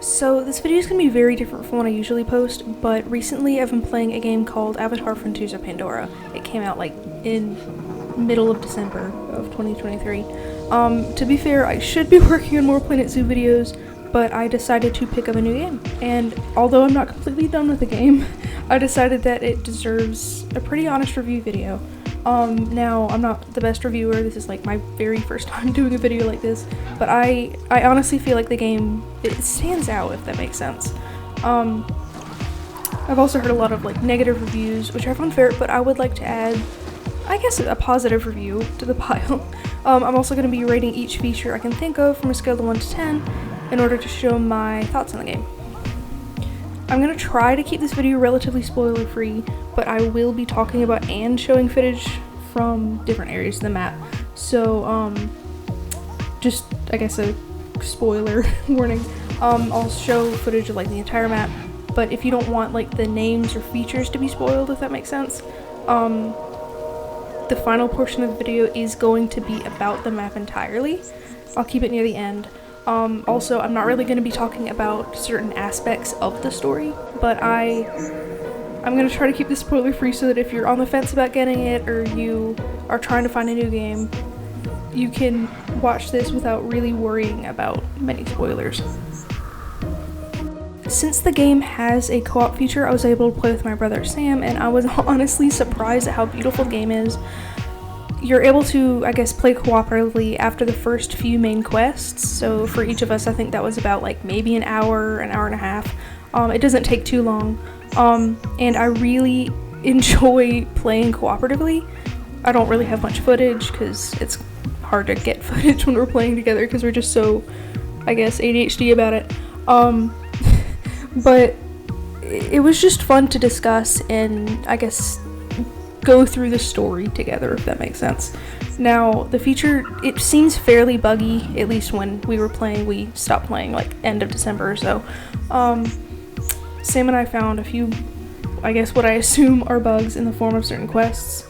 So this video is going to be very different from what I usually post, but recently I've been playing a game called Avatar Frontiers of Pandora. It came out like in middle of December of 2023. To be fair, I should be working on more Planet Zoo videos, but I decided to pick up a new game. And although I'm not completely done with the game, I decided that it deserves a pretty honest review video. Now, I'm not the best reviewer, this is like my very first time doing a video like this, but I honestly feel like the game, it stands out, if that makes sense. I've also heard a lot of like negative reviews, which I found fair, but I would like to add, I guess, a positive review to the pile. I'm also going to be rating each feature I can think of from a scale of 1 to 10 in order to show my thoughts on the game. I'm going to try to keep this video relatively spoiler free, but I will be talking about and showing footage from different areas of the map. So, just, I guess, a spoiler warning. I'll show footage of like the entire map, but if you don't want like the names or features to be spoiled, if that makes sense, the final portion of the video is going to be about the map entirely. I'll keep it near the end. Also, I'm not really going to be talking about certain aspects of the story, but I'm going to try to keep this spoiler free so that if you're on the fence about getting it or you are trying to find a new game, you can watch this without really worrying about many spoilers. Since the game has a co-op feature, I was able to play with my brother Sam, and I was honestly surprised at how beautiful the game is. You're able to, I guess, play cooperatively after the first few main quests, so for each of us I think that was about like maybe an hour and a half. It doesn't take too long, and I really enjoy playing cooperatively. I don't really have much footage because it's hard to get footage when we're playing together because we're just so, I guess, ADHD about it. But it was just fun to discuss and, I guess, go through the story together, if that makes sense. Now, the feature, it seems fairly buggy, at least when we were playing. We stopped playing like end of December or so. Sam and I found a few, I guess what I assume are bugs in the form of certain quests.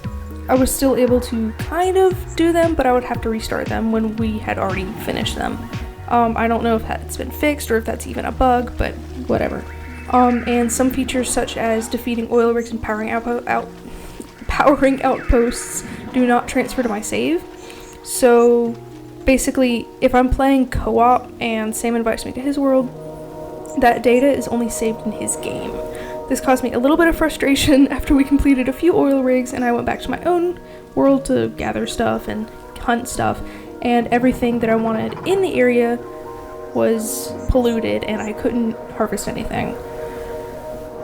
I was still able to kind of do them, but I would have to restart them when we had already finished them. I don't know if that's been fixed or if that's even a bug, but whatever. And some features such as defeating oil rigs and powering outposts do not transfer to my save. So basically, if I'm playing co-op and Sam invites me to his world, that data is only saved in his game. This caused me a little bit of frustration after we completed a few oil rigs and I went back to my own world to gather stuff and hunt stuff, and everything that I wanted in the area was polluted and I couldn't harvest anything.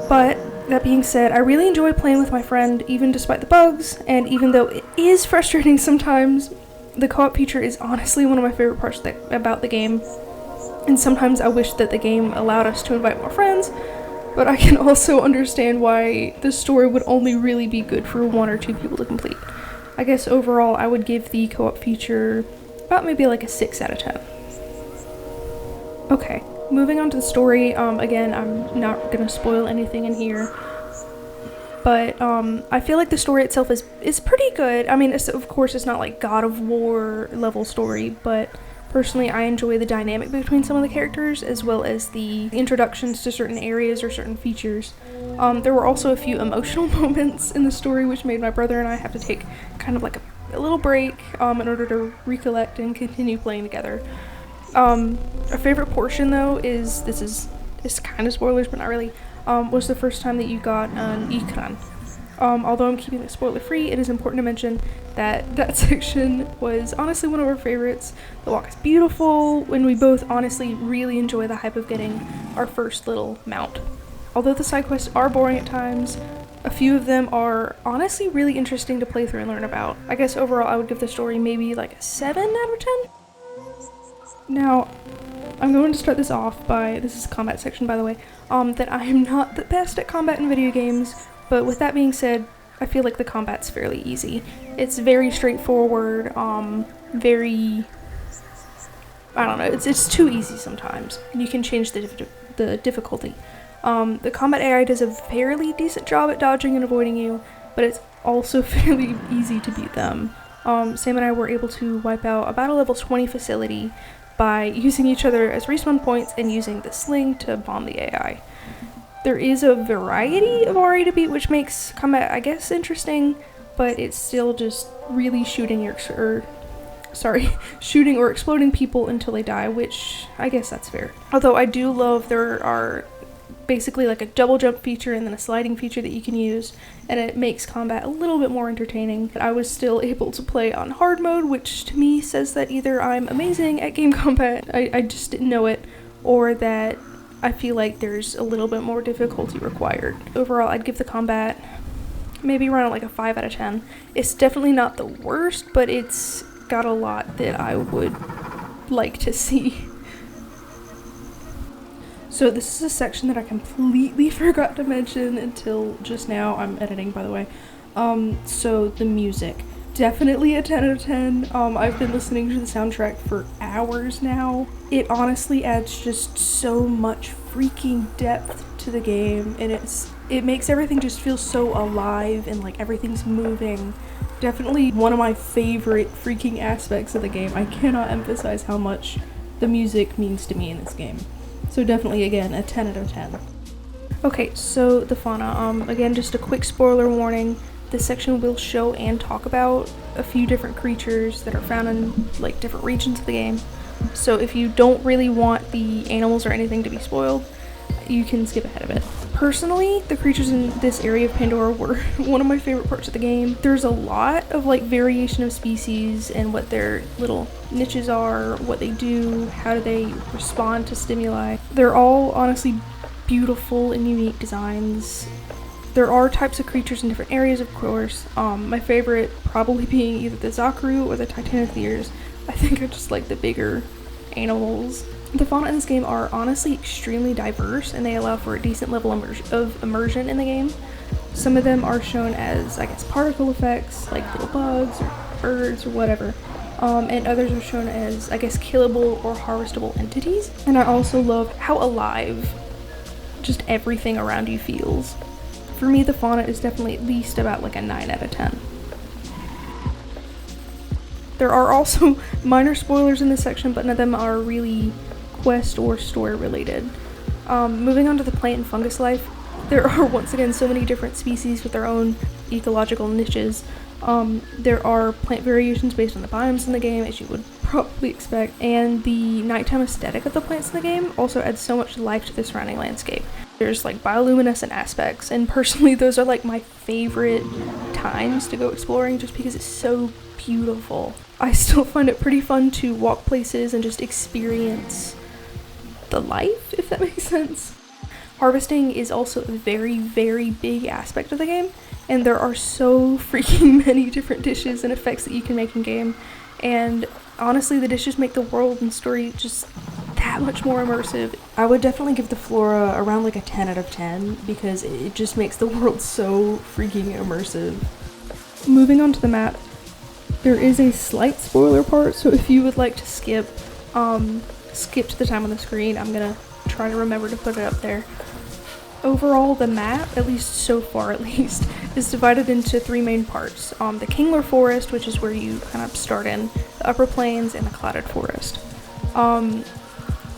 But that being said, I really enjoy playing with my friend even despite the bugs, and even though it is frustrating sometimes, the co-op feature is honestly one of my favorite parts about the game, and sometimes I wish that the game allowed us to invite more friends, but I can also understand why the story would only really be good for 1 or 2 people to complete. I guess overall I would give the co-op feature about maybe like a 6 out of 10. Okay. Moving on to the story, again, I'm not going to spoil anything in here, but I feel like the story itself is pretty good. I mean, of course, it's not like God of War level story, but personally, I enjoy the dynamic between some of the characters, as well as the introductions to certain areas or certain features. There were also a few emotional moments in the story, which made my brother and I have to take kind of like a little break in order to recollect and continue playing together. A favorite portion though is, it's kind of spoilers but not really, was the first time that you got an ikran. Although I'm keeping it spoiler free, it is important to mention that section was honestly one of our favorites. The walk is beautiful, and we both honestly really enjoy the hype of getting our first little mount. Although the side quests are boring at times, a few of them are honestly really interesting to play through and learn about. I guess overall I would give the story maybe like a 7 out of 10? Now, I'm going to start this off by, this is the combat section by the way, that I am not the best at combat in video games, but with that being said, I feel like the combat's fairly easy. It's very straightforward, very, I don't know, it's too easy sometimes. You can change the difficulty. The combat AI does a fairly decent job at dodging and avoiding you, but it's also fairly easy to beat them. Sam and I were able to wipe out about a level 20 facility by using each other as respawn points and using the sling to bomb the AI. There is a variety of RA to beat, which makes combat, I guess, interesting, but it's still just really shooting or exploding people until they die, which I guess that's fair. Although I do love there are basically like a double jump feature and then a sliding feature that you can use, and it makes combat a little bit more entertaining. I was still able to play on hard mode, which to me says that either I'm amazing at game combat, I just didn't know it, or that I feel like there's a little bit more difficulty required. Overall, I'd give the combat maybe around like a 5 out of 10. It's definitely not the worst, but it's got a lot that I would like to see. So this is a section that I completely forgot to mention until just now. I'm editing, by the way. So the music. Definitely a 10 out of 10. I've been listening to the soundtrack for hours now. It honestly adds just so much freaking depth to the game, and it makes everything just feel so alive and like everything's moving. Definitely one of my favorite freaking aspects of the game. I cannot emphasize how much the music means to me in this game. So definitely, again, a 10 out of 10. Okay, so the fauna. Again, just a quick spoiler warning. This section will show and talk about a few different creatures that are found in like different regions of the game. So if you don't really want the animals or anything to be spoiled, you can skip ahead of it. Personally, the creatures in this area of Pandora were one of my favorite parts of the game. There's a lot of like variation of species and what their little niches are, what they do, how do they respond to stimuli. They're all honestly beautiful and unique designs. There are types of creatures in different areas, of course. My favorite probably being either the Zakaru or the Titanotheres. I think I just like the bigger animals. The fauna in this game are honestly extremely diverse, and they allow for a decent level of immersion in the game. Some of them are shown as, I guess, particle effects, like little bugs or birds or whatever. And others are shown as, I guess, killable or harvestable entities. And I also love how alive just everything around you feels. For me, the fauna is definitely at least about like a 9 out of 10. There are also minor spoilers in this section, but none of them are really quest or story related. Moving on to the plant and fungus life, there are once again so many different species with their own ecological niches. There are plant variations based on the biomes in the game, as you would probably expect, and the nighttime aesthetic of the plants in the game also adds so much life to the surrounding landscape. There's like bioluminescent aspects, and personally those are like my favorite times to go exploring just because it's so beautiful. I still find it pretty fun to walk places and just experience the life, if that makes sense. Harvesting is also a very, very big aspect of the game, and there are so freaking many different dishes and effects that you can make in game, and honestly the dishes make the world and story just that much more immersive. I would definitely give the flora around like a 10 out of 10 because it just makes the world so freaking immersive. Moving on to the map, there is a slight spoiler part, so if you would like to skip to the time on the screen, I'm gonna try to remember to put it up there. Overall, the map, at least so far at least, is divided into 3 main parts. The Kingler Forest, which is where you kind of start in, the Upper Plains, and the Clouded Forest.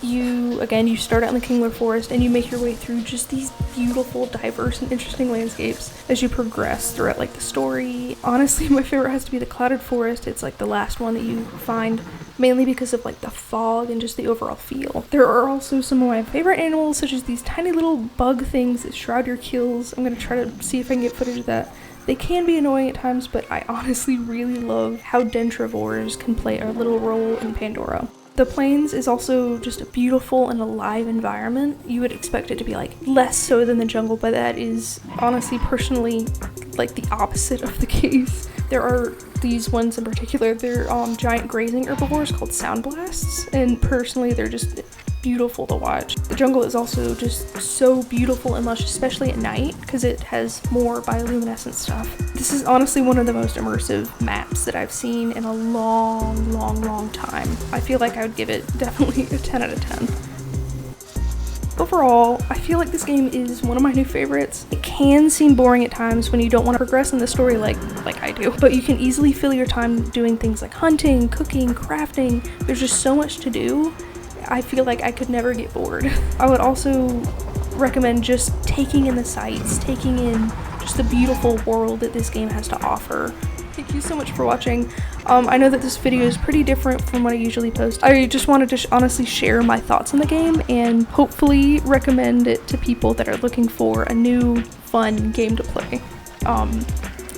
You start out in the Kingler Forest and you make your way through just these beautiful, diverse, and interesting landscapes as you progress throughout like the story. Honestly, my favorite has to be the Clouded Forest. It's like the last one that you find, mainly because of like the fog and just the overall feel. There are also some of my favorite animals, such as these tiny little bug things that shroud your kills. I'm gonna try to see if I can get footage of that. They can be annoying at times, but I honestly really love how dentrovores can play a little role in Pandora. The plains is also just a beautiful and alive environment. You would expect it to be like less so than the jungle, but that is honestly personally like the opposite of the case. There are these ones in particular, they're giant grazing herbivores called sound blasts, and personally they're just beautiful to watch. The jungle is also just so beautiful and lush, especially at night, because it has more bioluminescent stuff. This is honestly one of the most immersive maps that I've seen in a long time. I feel like I would give it definitely a 10 out of 10. overall, I feel like this game is one of my new favorites. It can seem boring at times when you don't want to progress in the story like I do, but you can easily fill your time doing things like hunting, cooking, crafting. There's just so much to do. I feel like I could never get bored. I would also recommend just taking in the sights, taking in just the beautiful world that this game has to offer. Thank you so much for watching. I know that this video is pretty different from what I usually post. I just wanted to honestly share my thoughts on the game and hopefully recommend it to people that are looking for a new, fun game to play.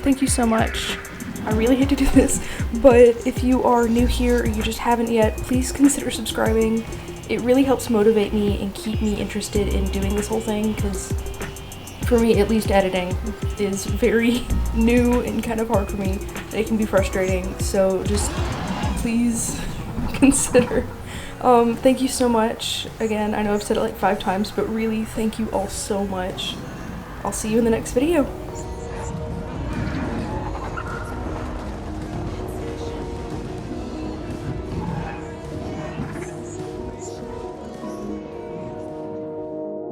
Thank you so much. I really hate to do this, but if you are new here or you just haven't yet, please consider subscribing. It really helps motivate me and keep me interested in doing this whole thing, because for me, at least, editing is very new and kind of hard for me. It can be frustrating, so just please consider. Thank you so much. Again, I know I've said it like 5 times, but really thank you all so much. I'll see you in the next video.